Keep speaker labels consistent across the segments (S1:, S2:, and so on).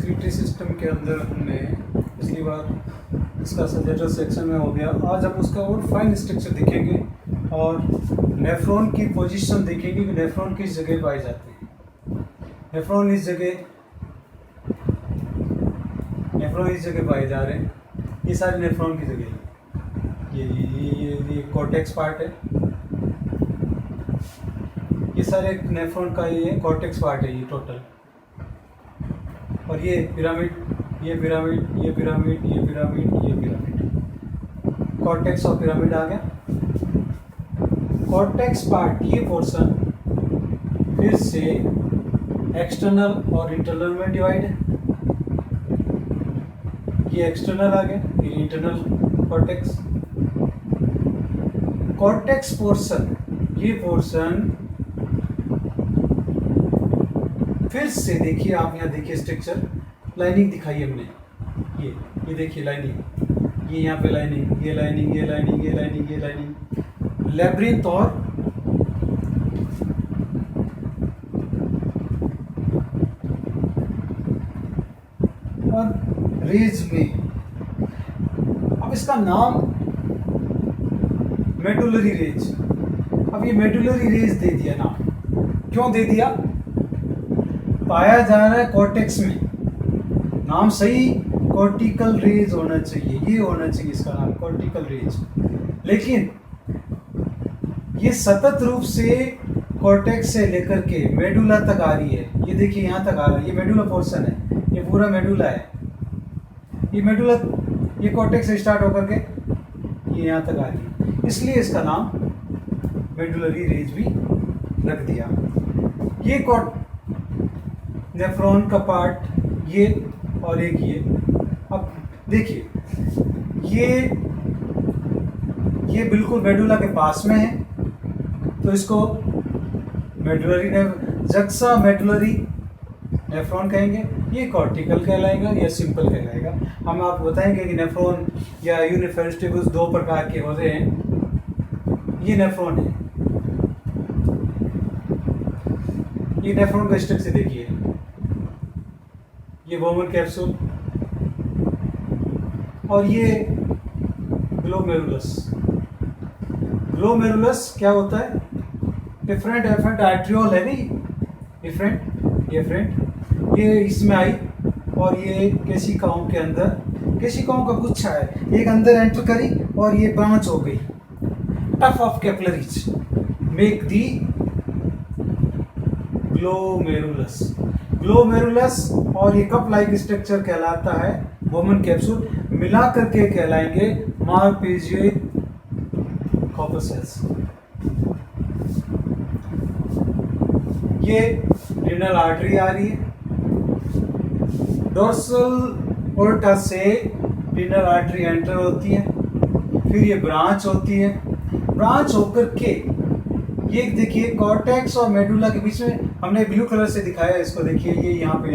S1: Respiratory system के अंदर हमने पिछली बार इसका सजेटर सेक्शन में हो गया। आज हम उसका और फाइन स्ट्रक्चर देखेंगे और नेफ्रॉन की पोजीशन देखेंगे कि नेफ्रॉन किस जगह पाए जाते हैं। नेफ्रॉन इस जगह पाए जा रहे हैं। ये सारे नेफ्रॉन की जगह है। ये कॉर्टेक्स पार्ट है। ये सारे नेफ्रॉन का ये कॉर्टेक्स पार्ट है, ये टोटल। और ये पिरामिड, ये पिरामिड, ये पिरामिड, ये पिरामिड, ये पिरामिड, कॉर्टेक्स और पिरामिड आ गया। कॉर्टेक्स पार्ट ये पोर्शन फिर से एक्सटर्नल और इंटरनल में डिवाइड है। ये एक्सटर्नल आ गया, ये इंटरनल कॉर्टेक्स। कॉर्टेक्स पोर्शन, ये पोर्शन फिर से देखिए, आप यहाँ देखिए स्ट्रक्चर, लाइनिंग दिखाई हमने। ये देखिए लाइनिंग, ये यहाँ पे लाइनिंग, ये लाइनिंग, ये लाइनिंग, ये लाइनिंग, ये लाइनिंग, लैब्रिंथ और रेज में। अब इसका नाम मेडुलरी रेज। अब ये मेडुलरी रेज दे दिया नाम, क्यों दे दिया? पाया जा रहा है कॉर्टेक्स में, नाम सही कॉर्टिकल रेज होना चाहिए, ये होना चाहिए इसका नाम कॉर्टिकल रेज। लेकिन ये सतत रूप से कॉर्टेक्स से लेकर के मेडुला तक आ रही है। ये देखिए यहाँ तक आ रहा है, ये मेडुला पोर्शन है, ये पूरा मेडुला है। ये मेडुला, ये कॉर्टेक्स से स्टार्ट होकर के ये यहाँ तक आ रही है, इसलिए इसका नाम मेडुलरी रेज भी रख दिया। ये नेफ्रॉन का पार्ट ये और एक ये। अब देखिए ये बिल्कुल मेडुला के पास में है, तो इसको मेडुलरी जक्सा मेडुलरी नेफ्रॉन कहेंगे। ये कॉर्टिकल कहलाएगा या सिंपल कहलाएगा। हम आपको बताएंगे कि नेफ्रॉन या यूनिफेरिस्टिबल्स दो प्रकार के होते हैं। ये नेफ्रॉन है, ये नेफ्रॉन का स्ट्रक्चर देखिए, ये बोमन कैप्सूल और ये ग्लोमेरुलस। ग्लोमेरुलस क्या होता है? डिफरेंट आर्ट्रियोल है नहीं, डिफरेंट ये इसमें आई और ये केशिकाओं के अंदर, केशिकाओं का गुच्छा है, एक अंदर एंटर करी और ये ब्रांच हो गई। Tough of capillaries make the glomerulus और ये कप लाइक स्ट्रक्चर कहलाता है बोमन कैप्सूल। मिला करके कहलाएंगे मार्पेजियस कॉर्पसेल्स। ये रीनल आर्टरी आ रही है, डोर्सल ओर्टा से रीनल आर्टरी एंटर होती है, फिर ये ब्रांच होती है। ब्रांच होकर के ये देखिए कॉर्टेक्स और मेडुला के बीच में हमने ब्लू कलर से दिखाया है, इसको देखिए, ये यहाँ पे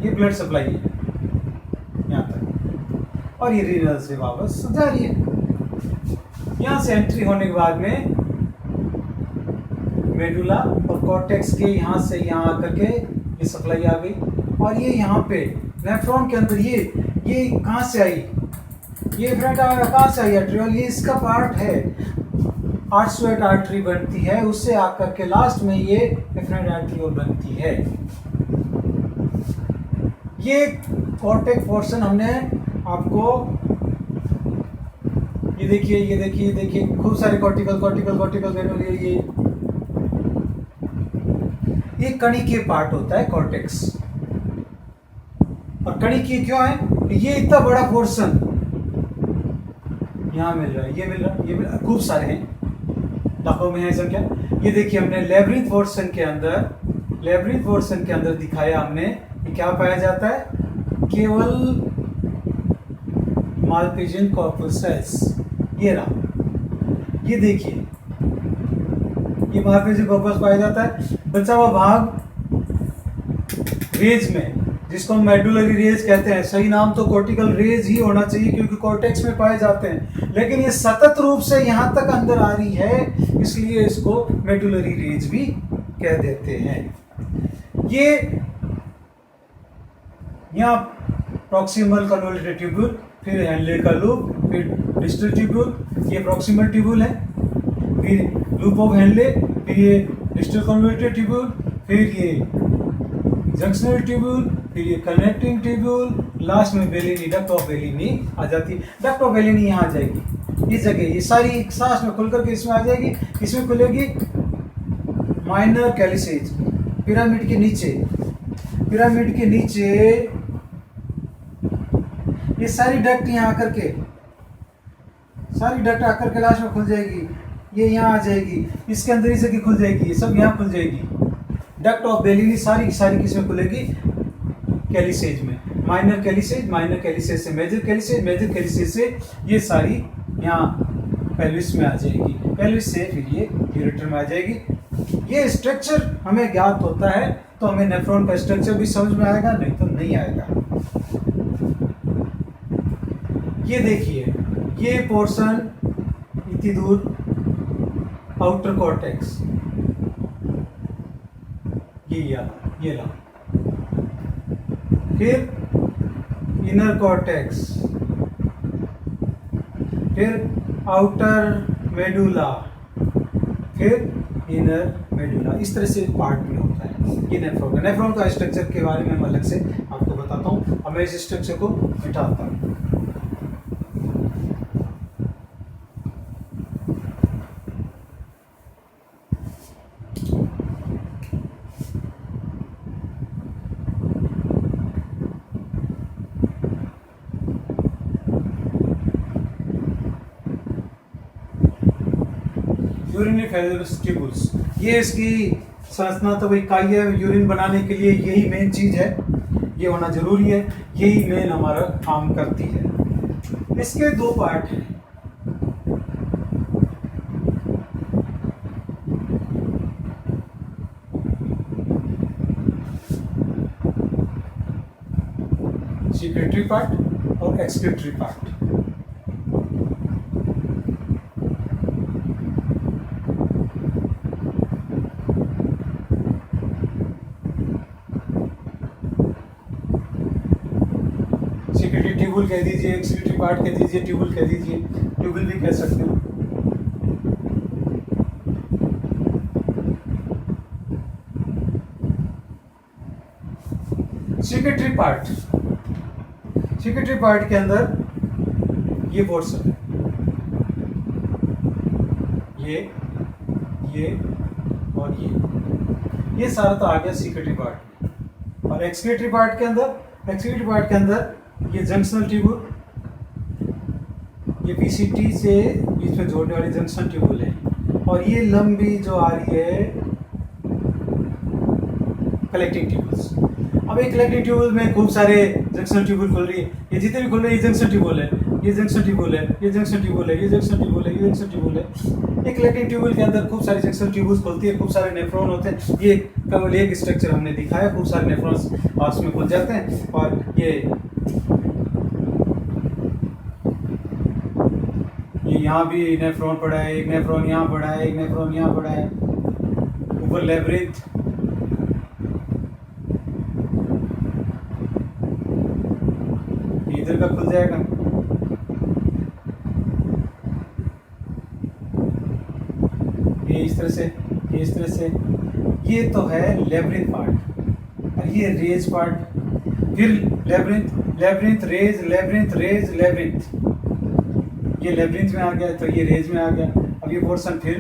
S1: ये ब्लड सप्लाई है यहाँ तक और ये रीनल से वापस जा रही है। यहाँ से एंट्री होने के बाद में मेडुला और कॉर्टेक्स के यहाँ से यहाँ आकर के ये सप्लाई आ गई और ये यहाँ पे नेफ्रॉन के अंदर ये कहाँ से आई? ये फ्रेंड कहाँ से आई? आर्ट्रियोल। ये इसका पार्ट है, आर्टस्वेट आर्टरी बनती है, उससे आकर के लास्ट में ये एफरेंट आर्ट्रियोल बनती है। ये कॉर्टेक्स पोर्शन हमने आपको ये देखिए खूब सारे कॉर्टिकल ये कणी के पार्ट होता है कॉर्टेक्स। और कणी की क्यों है? ये इतना बड़ा पोर्शन यहाँ मिल रहा है, ये मिल रहा है, खूब सारे हैं, लाखों में है संख्या। ये देखिए हमने लैब्रिंथ पोर्शन के अंदर दिखाया हमने, ये क्या पाया जाता है? केवल मार्पेजियस कॉर्पसेल्स। ये रहा, ये देखिए, ये मार्पेजियस कॉर्पस पाया जाता है। बचा हुआ भाग रेज में, जिसको हम मेडुलरी रेज कहते हैं। सही नाम तो कॉर्टिकल रेज ही होना चाहिए क्योंकि कॉर्टेक्स में पाए जाते हैं, लेकिन ये सतत रूप से यहाँ तक अंदर आ रही है, इसलिए इसको मेडुलरी रेज भी कह देते हैं। ये यहाँ प्रॉक्सिमल कन्वोल्यूटेड ट्यूब्यूल, फिर हेनले का लूप, फिर डिस्टल ट्यूब्यूल, ये प्रॉक्सिमल ट्यूब्यूल है, फिर लूप ऑफ हेनले, फिर ये डिस्टल कन्वोल्यूटेड ट्यूब्यूल, फिर ये जंक्शनल ट्यूब्यूल, फिर ये कनेक्टिंग ट्यूब्यूल, लास्ट में बेलिनी, डक्ट ऑफ बेलिनी आ जाती है। डक्ट ऑफ बेलिनी यहाँ आ जाएगी इस जगह, ये सारी एक सांस में खुल करके इसमें आ जाएगी। इसमें खुलेगी माइनर कैलिसेज, पिरामिड के नीचे, पिरामिड के नीचे ये सारी डक्ट यहाँ आकर के, सारी डक्ट आकर के लास्ट में खुल जाएगी। ये यहाँ आ जाएगी, इसके अंदर ही जगह खुल जाएगी, ये सब यहाँ खुल जाएगी। डक्ट ऑफ बेलिनी सारी की सारी किसमें खुलेगी? कैलिसेज में। माइनर कैलिसेज, माइनर कैलिसेज से मेजर कैलिसेज, मेजर कैलिसेज से ये सारी यहाँ पेल्विस में आ जाएगी, पेल्विस से फिर ये यूरेटर में आ जाएगी। ये स्ट्रक्चर हमें ज्ञात होता है तो हमें नेफ्रॉन का स्ट्रक्चर भी समझ में आएगा, नहीं तो नहीं आएगा। ये देखिए, ये पोर्शन इतनी दूर आउटर कॉर्टेक्स, ये ला, फिर इनर कॉर्टेक्स, फिर आउटर मेडुला, फिर इनर मेडुला, इस तरह से पार्ट में होता है ये नेफ्रॉन का। नेफ्रॉन का स्ट्रक्चर के बारे में मैं अलग से आपको बताता हूँ। अब मैं इस स्ट्रक्चर को मिटाता हूँ। यूरिनिफेरस ट्यूबुल्स, ये इसकी संरचना तो वही इकाई है, यूरिन बनाने के लिए यही मेन चीज है, ये होना जरूरी है, यही मेन हमारा काम करती है। इसके दो पार्ट हैं, सीक्रेटरी पार्ट और एक्सक्रीटरी पार्ट। ट्यूबुल कह दीजिए, एक्सक्रीटरी पार्ट कह दीजिए, ट्यूबुल कह दीजिए, ट्यूबुल भी कह सकते हो। सेक्रेटरी पार्ट, सेक्रेटरी पार्ट के अंदर ये पोर्शन है, ये और ये सारा तो आ गया सेक्रेटरी पार्ट। और एक्सक्रीटरी पार्ट के अंदर, एक्सक्रीटरी पार्ट के अंदर ये जंक्शनल ट्यूबुल, ये पीसीटी से बीच में जोड़ने वाली जंक्शन ट्यूबुल है, और ये लंबी जो आ रही है कलेक्टिंग ट्यूबुल्स। अब एक कलेक्टिंग ट्यूबुल में खूब सारे जंक्शन ट्यूबुल खुल रही है, ये जितने भी खुल रहे हैं ये जंक्शन ट्यूबुल है, ये जंक्शन ट्यूबुल है, ये जंक्शन ट्यूबुल है, ये जंक्शन ट्यूबुल है, ये जंक्शन ट्यूबुल है। एक कलेक्टिंग ट्यूबुल के अंदर खूब सारी जंक्शन ट्यूबुल्स खुलती है, खूब सारे नेफ्रॉन होते हैं। ये केवल एक स्ट्रक्चर हमने दिखाया, खूब सारे नेफ्रॉन्स आपस में खुल जाते हैं। और ये यहाँ भी नेफ्रॉन पड़ा है, एक नेफ्रॉन यहाँ पड़ा है, एक नेफ्रॉन यहाँ पड़ा है, ऊपर लेब्रिंथ, इधर का खुल जाएगा। ये इस तरह से, ये इस तरह से, ये तो है लेब्रिंथ पार्ट। और ये रेज पार्ट, फिर लेब्रिंथ, लेब्रिंथ रेज, लेब्रिंथ रेज, लेब्रिंथ, ये लेब्रिंथ में आ गया तो ये रेज में आ गया। अब ये पोर्शन फिर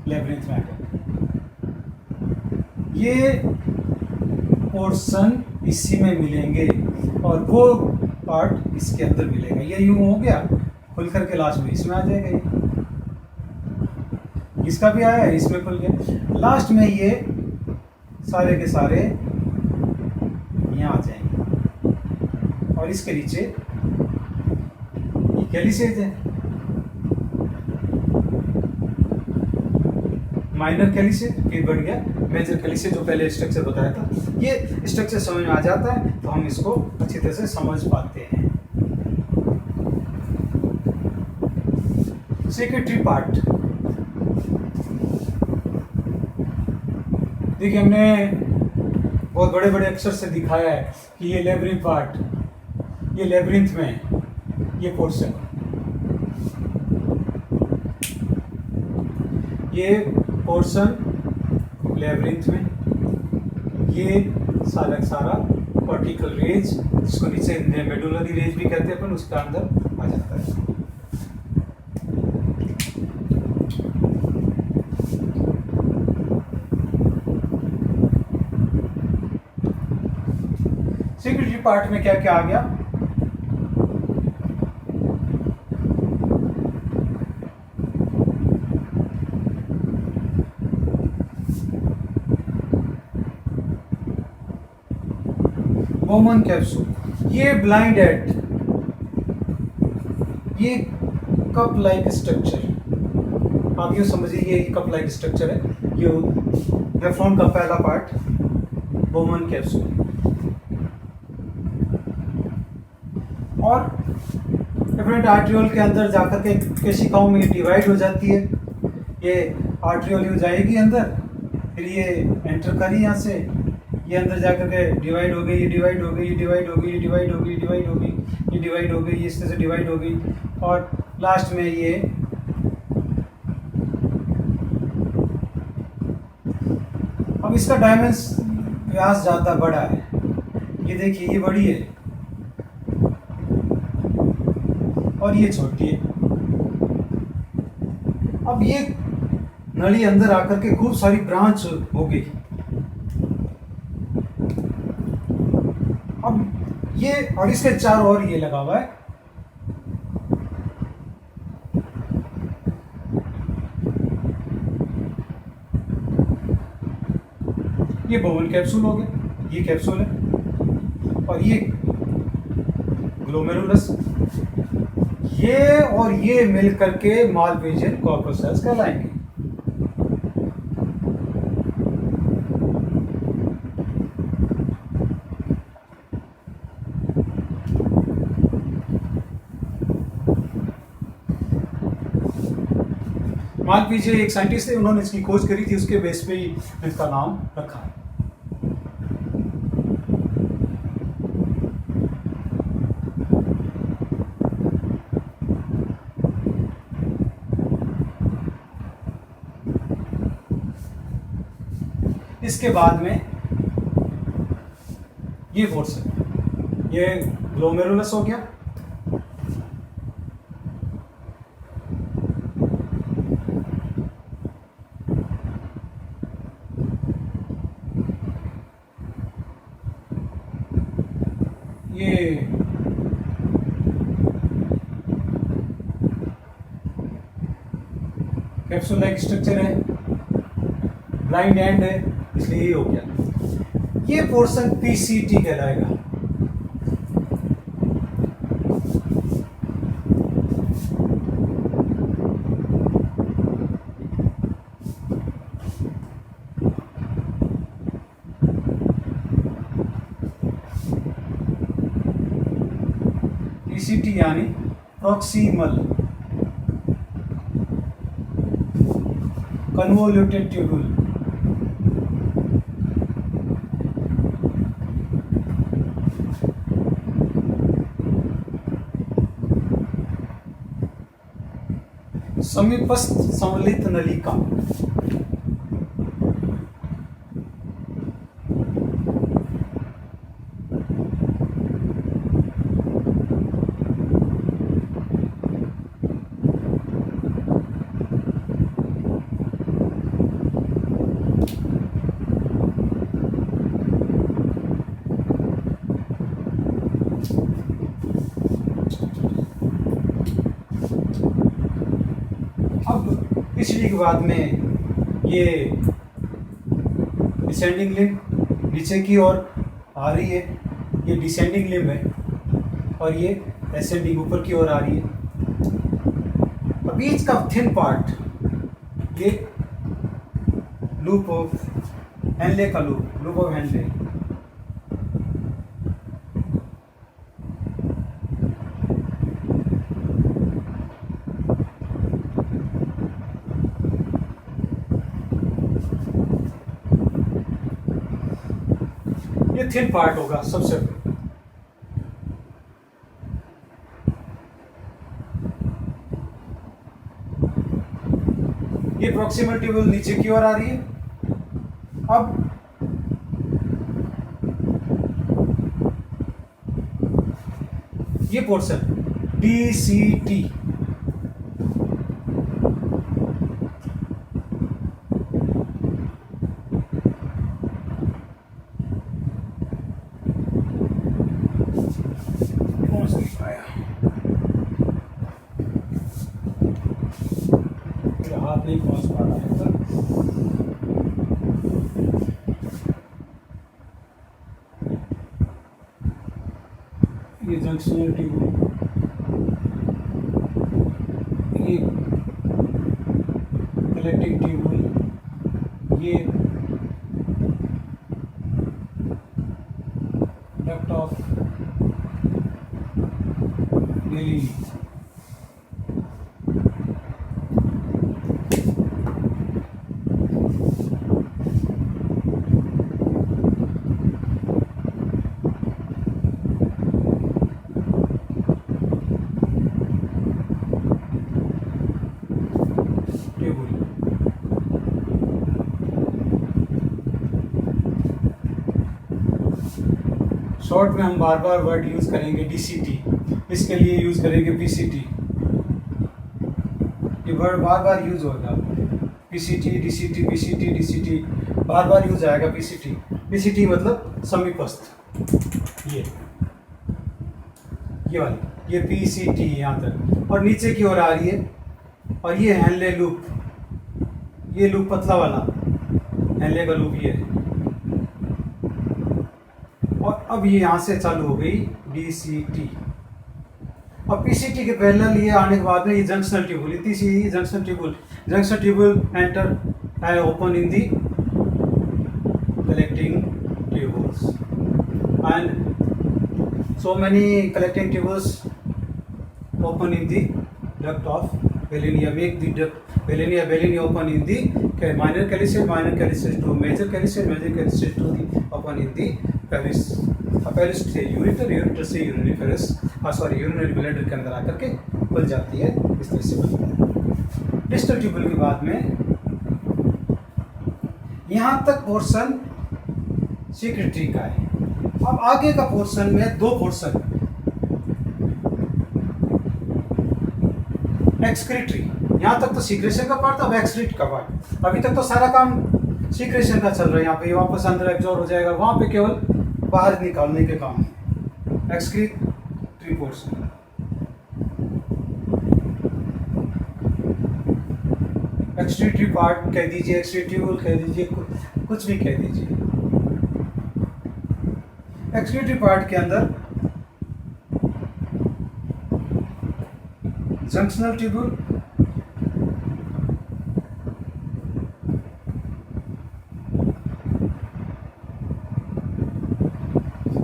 S1: लेब्रिंथ में आ गया। ये पोर्शन इसी में मिलेंगे और वो पार्ट इसके अंदर मिलेगा। ये यूं हो गया, खुल करके लास्ट में इसमें आ जाएगा। इसका भी आया, इसमें खुल गया। लास्ट में ये सारे के सारे यहाँ आ जाएंगे और इसके नीचे कैलिसेज है, माइनर कैलिसेज, फिर बढ़ गया मेजर कैलिसेज, जो पहले स्ट्रक्चर बताया था। ये स्ट्रक्चर समझ में आ जाता है तो हम इसको अच्छी तरह से समझ पाते हैं। सेक्रेटरी पार्ट, देखिए हमने बहुत बड़े बड़े अक्षर से दिखाया है कि ये लेब्रिंथ पार्ट, ये लेब्रिंथ में है, ये पोर्शन, ये पोर्शन लेब्रिंथ में, ये सारा सारा कॉर्टिकल रेंज, जिसको नीचे मेडुलरी रेंज भी कहते हैं अपन, उसका अंदर आ जाता है। सिक्योरिटी पार्ट में क्या क्या आ गया? बॉमन कैप्सूल, ये ब्लाइंड एट, ये कप लाइक स्ट्रक्चर, आप यूँ समझिए ये कप लाइक स्ट्रक्चर है, ये नेफ्रॉन का पहला पार्ट बॉमन कैप्सूल। और डिफरेंट आर्ट्रियोल के अंदर जाकर के केशिकाओं में डिवाइड हो जाती है। ये आर्ट्रियोल यूँ जाएगी अंदर, फिर ये एंटर करी यहाँ से, ये अंदर जाकर के डिवाइड हो गई, ये डिवाइड हो गई, ये डिवाइड हो गई, ये डिवाइड हो गई, डिवाइड हो गई, ये डिवाइड हो गई, ये इस तरह से डिवाइड हो गई, और लास्ट में ये अब इसका डायमेंशन व्यास ज़्यादा बड़ा है, ये देखिए ये बड़ी है और ये छोटी है। अब ये नली अंदर आकर के खूब सारी ब्रांच हो गई। अब ये और इसके चारों ओर ये लगा हुआ है, ये बोवन कैप्सूल हो गया, ये कैप्सूल है, और ये ग्लोमेरुलस, ये और ये मिल करके मालपेशियन कॉर्पस कहलाएंगे। मालपेशिया एक साइंटिस्ट थे, उन्होंने इसकी खोज करी थी, उसके बेस पे ही इसका नाम रखा है। इसके बाद में ये पोर्शन, ये ग्लोमेरुलस हो गया, ये कैप्सूल लाइक स्ट्रक्चर है, ब्लाइंड एंड है, इसलिए ये हो गया। ये पोर्शन पीसीटी कहलाएगा। पीसीटी यानी प्रॉक्सिमल कन्वोल्यूटेड ट्यूबुल। समीपस्थ संवलित नलिका, पिछली के बाद में ये डिसेंडिंग लिम्ब नीचे की ओर आ रही है, ये डिसेंडिंग लिम्ब है, और ये एसेंडिंग ऊपर की ओर आ रही है। और बीच का थिन पार्ट ये लूप ऑफ हेनले का लूप ऑफ हेनले। ये थिन पार्ट होगा सबसे। ये प्रॉक्सिमल ट्यूबुल नीचे की ओर आ रही है। अब ये पोर्शन DCT, हाथ नहीं पहुंच पा रहा है सर। ये जंक्शनल ट्यूब, ये कलेक्टिंग ट्यूब, ये डक्ट ऑफ बेली, शॉर्ट में हम बार बार वर्ड यूज करेंगे DCT, इसके लिए यूज करेंगे PCT। ये वर्ड बार बार यूज होगा, PCT DCT PCT DCT, बार बार यूज आएगा PCT। PCT मतलब समीपस्थ, ये वाली, ये PCT यहाँ तक और नीचे की ओर आ रही है। और ये हैंले लूप, ये लूप पतला वाला हैंले का लूप ये है। और अब ये यहाँ से चालू हो गई DCT। और PCT के पैरेलल ये आने के बाद में ये जंक्शनल ट्यूबुल, इतनी सी junctional tubule enter open in the collecting tubules and so many collecting tubules open in the duct of Bellini, make the duct Bellini open in the minor calyces to major calyces to the open in the pelvis, pelvis से ureter से uriniferous urinary bladder के अंदर आकर के खुल जाती है। इस तरह से बनता है। डिस्टल ट्यूबुल के बाद में यहाँ तक पोर्शन सिक्रेटरी का है। अब आगे का पोर्शन में दो पोर्शन, एक्सक्रीटरी, यहाँ तक तो सीक्रेशन का पार्ट था, अब एक्सक्रीट का पार्ट। अभी तक तो सारा काम सीक्रेशन का चल रहा है, यहाँ पे वापस अंदर एब्जॉर्ब हो जाएगा, वहाँ पे केवल बाहर निकालने के काम। एक्सक्रीटरी पोर्शन, एक्सक्रीटरी पार्ट कह दीजिए, एक्सक्रीटिबल कह दीजिए, कुछ भी कह दीजिए। एक्सक्रीटरी पार्ट के अंदर जंक्शनल ट्यूबुल,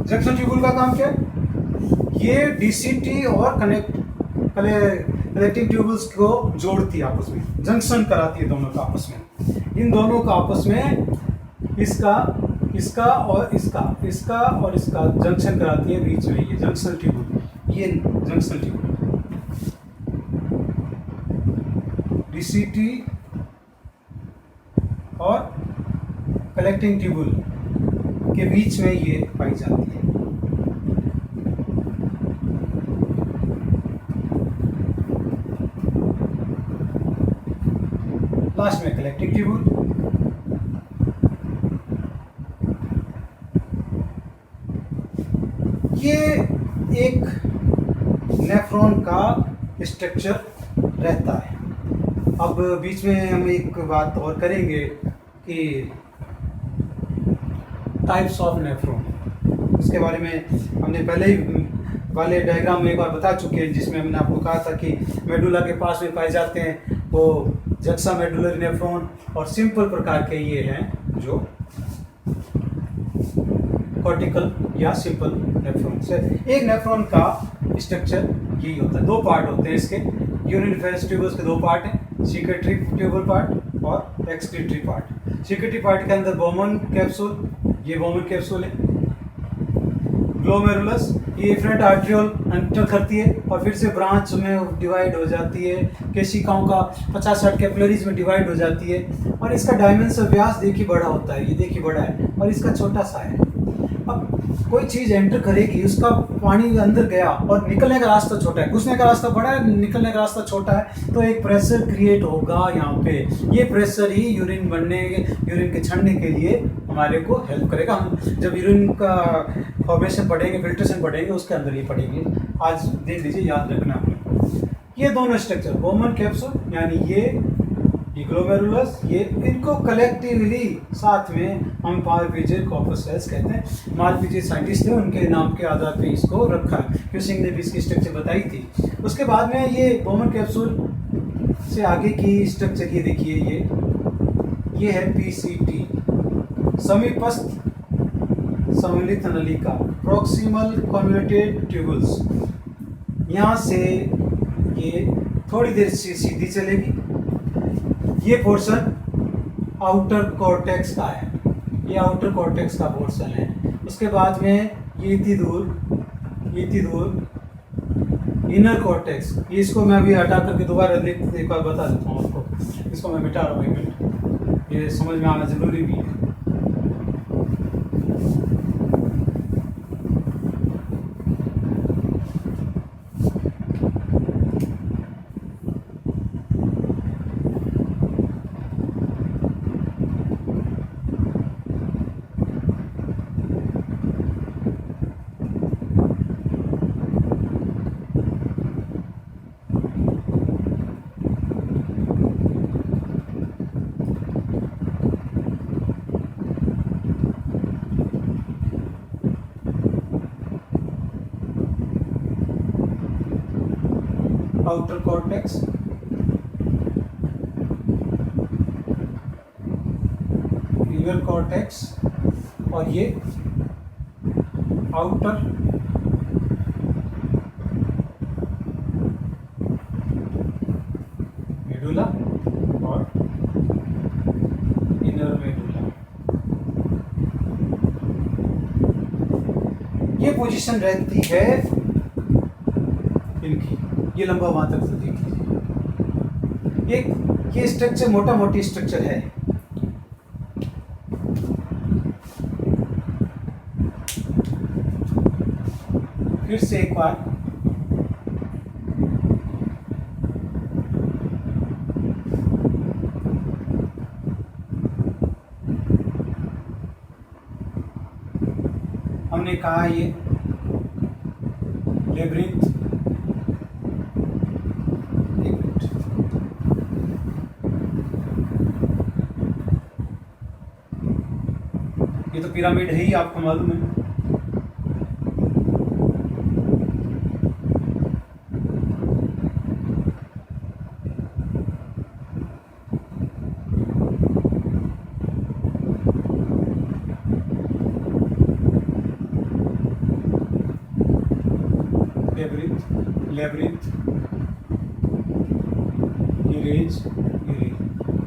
S1: जंक्शनल ट्यूबुल का काम क्या है? ये DCT और कलेक्टिंग ट्यूबुल्स को जोड़ती है आपस में, जंक्शन कराती है दोनों का आपस में। इन दोनों का आपस में इसका और इसका जंक्शन कराती है बीच में, ये जंक्शनल ट्यूबुल, ये जंक्शनल ट्यूबुल। DCT और कलेक्टिंग ट्यूबुल के बीच में ये पाई जाती है। लास्ट में कलेक्टिंग ट्यूबुल, ये एक नेफ्रॉन का स्ट्रक्चर रहता है। अब बीच में हम एक बात और करेंगे कि टाइप्स ऑफ नेफ्रॉन, उसके बारे में हमने पहले ही वाले डायग्राम में एक बार बता चुके हैं, जिसमें हमने आपको कहा था कि मेडुला के पास में पाए जाते हैं वो जक्सा मेडुलरी नेफ्रॉन, और सिंपल प्रकार के ये हैं जो कॉर्टिकल या सिंपल नेफ्रॉन से। एक नेफ्रॉन का स्ट्रक्चर यही होता है, दो पार्ट होते हैं इसके, यूरिनिफेरस ट्यूबुल्स के दो पार्ट हैं, सिक्रेटरी ट्यूबुल पार्ट और एक्सक्रीटरी पार्ट। सिक्रेटरी पार्ट के अंदर बोमन कैप्सूल, ये बोमन कैप्सूल है, ग्लोमेरुलस, ये एफरेंट आर्ट्रियोल एंटर करती है और फिर से ब्रांच में डिवाइड हो जाती है, केशिकाओं का 50-60 कैपिलरीज में डिवाइड हो जाती है। और इसका डायमेंशन व्यास देखिए बड़ा होता है, ये देखिए बड़ा है और इसका छोटा सा है। अब कोई चीज़ एंटर करेगी, उसका पानी अंदर गया और निकलने का रास्ता छोटा है, घुसने का रास्ता बड़ा है, निकलने का रास्ता छोटा है, तो एक प्रेशर क्रिएट होगा यहाँ पे। ये प्रेशर ही यूरिन यूरिन के छड़ने के लिए हमारे को हेल्प करेगा। हम जब यूरिन का फॉर्मेशन पढ़ेंगे, फिल्ट्रेशन पढ़ेंगे, उसके अंदर ये पढ़ेंगे। आज देख लीजिए, याद रखना आपने ये दोनों स्ट्रक्चर, बोमन कैप्सूल यानी ये ग्लोमेरुलस, ये इनको कलेक्टिवली साथ में हम मालपीजियस कॉर्पस सेल्स कहते हैं। मालपीजियस साइंटिस्ट थे, उनके नाम के आधार पे इसको रखा है। क्यूसिंग ने भी इसकी स्ट्रक्चर बताई थी। उसके बाद में ये बोमन कैप्सूल से आगे की स्ट्रक्चर ये देखिए, ये है पीसीटी, समीपस्थ सम्मिलित नलिका, प्रॉक्सिमल कन्वर्टेड ट्यूबुल्स। यहाँ से ये थोड़ी देर से सीधी चलेगी। ये पोर्शन आउटर कॉर्टेक्स का है, ये आउटर कॉर्टेक्स का पोर्शन है। उसके बाद में ये इतनी दूर इनर कॉर्टेक्स, ये इसको मैं अभी हटा करके दोबारा एक बार बता देता हूँ आपको। इसको मैं मिटा रहा हूँ, एक मिनट, ये समझ में आना जरूरी भी है। आउटर कॉर्टेक्स, इनर कॉर्टेक्स और ये आउटर मेडुला और इनर मेडुला। ये पोजीशन रहती है इनकी, ये लंबा वहां तक देख लीजिए। एक ये स्ट्रक्चर मोटा मोटी स्ट्रक्चर है। फिर से एक बार हमने कहा ये लेब्रिंथ, ये तो पिरामिड है ही, आपको मालूम है। लेब्रिंथ, ये रेंज।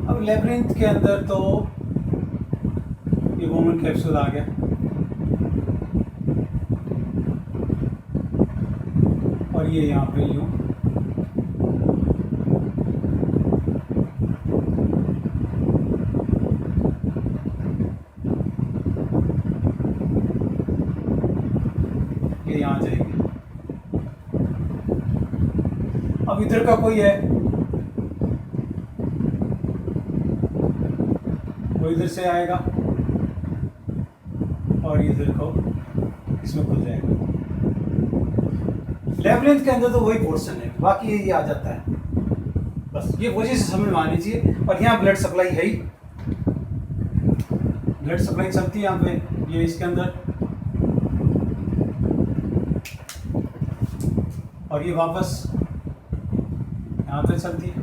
S1: अब लेब्रिंथ के अंदर तो ये वोमन कैप्सूल आ गया और ये यहाँ पे यूं ये यहाँ जाएगी। अब इधर का कोई है, वो इधर से आएगा और इधर को इसमें खुल जाएगा। लेब्रिंथ के अंदर तो वही पोर्शन है, बाकी ये आ जाता है। बस ये वजह से समझ में आनी चाहिए। और यहाँ ब्लड सप्लाई है ही, ब्लड सप्लाई चलती है यहाँ पे, ये इसके अंदर, और ये वापस यहाँ पे चलती है।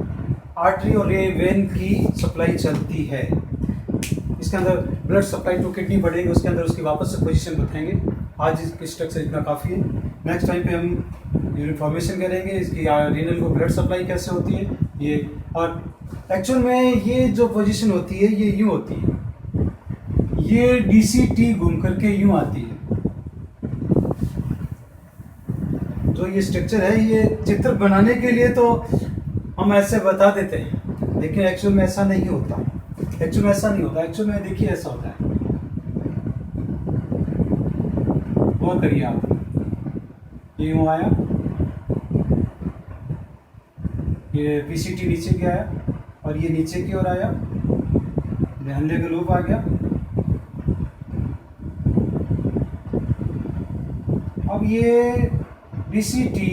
S1: आर्टरी और वेन की सप्लाई चलती है। इसके अंदर ब्लड सप्लाई टू किडनी बढ़ेंगे, उसके अंदर उसकी वापस से पोजीशन बताएंगे। आज इसकी स्ट्रक्चर इतना काफ़ी है। नेक्स्ट टाइम पे हम इन्फॉर्मेशन करेंगे इसकी रीनल को ब्लड सप्लाई कैसे होती है ये। और एक्चुअल में ये जो पोजीशन होती है ये यूँ होती है, ये DCT घूम करके यूँ आती है। जो ये स्ट्रक्चर है, ये चित्र बनाने के लिए तो हम ऐसे बता देते हैं, लेकिन एक्चुअल में ऐसा नहीं होता। एक्चुअल में ऐसा नहीं होता। एक्चुअल में देखिए ऐसा होता है। और करिए आप, ये यूँ आया, ये पीसीटी नीचे की आया और ये नीचे की ओर आया, ध्यान का लूप आ गया। अब ये डीसीटी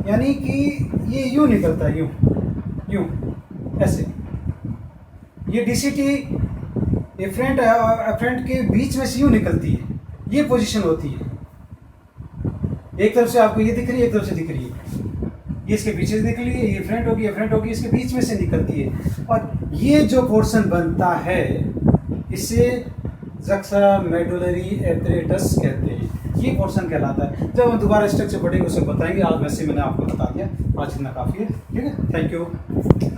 S1: यानी कि ये यूं निकलता है, यूं यूं ऐसे। ये डीसीटी एफरेंट के बीच में से यूं निकलती है, ये पोजीशन होती है। एक तरफ से आपको ये दिख रही है, एक तरफ से दिख रही है, ये इसके पीछे से दिख रही है, ये एफरेंट होगी इसके बीच में से निकलती है। और ये जो पोर्शन बनता है इसे जक्सा मेडुलरी एपरेटस कहते हैं। ये पोर्शन कहलाता है। जब हम दोबारा स्ट्रक्चर पढ़ेंगे उसे बताएंगे। आज वैसे मैंने आपको बता दिया, आज इतना काफ़ी है। ठीक है, थैंक यू।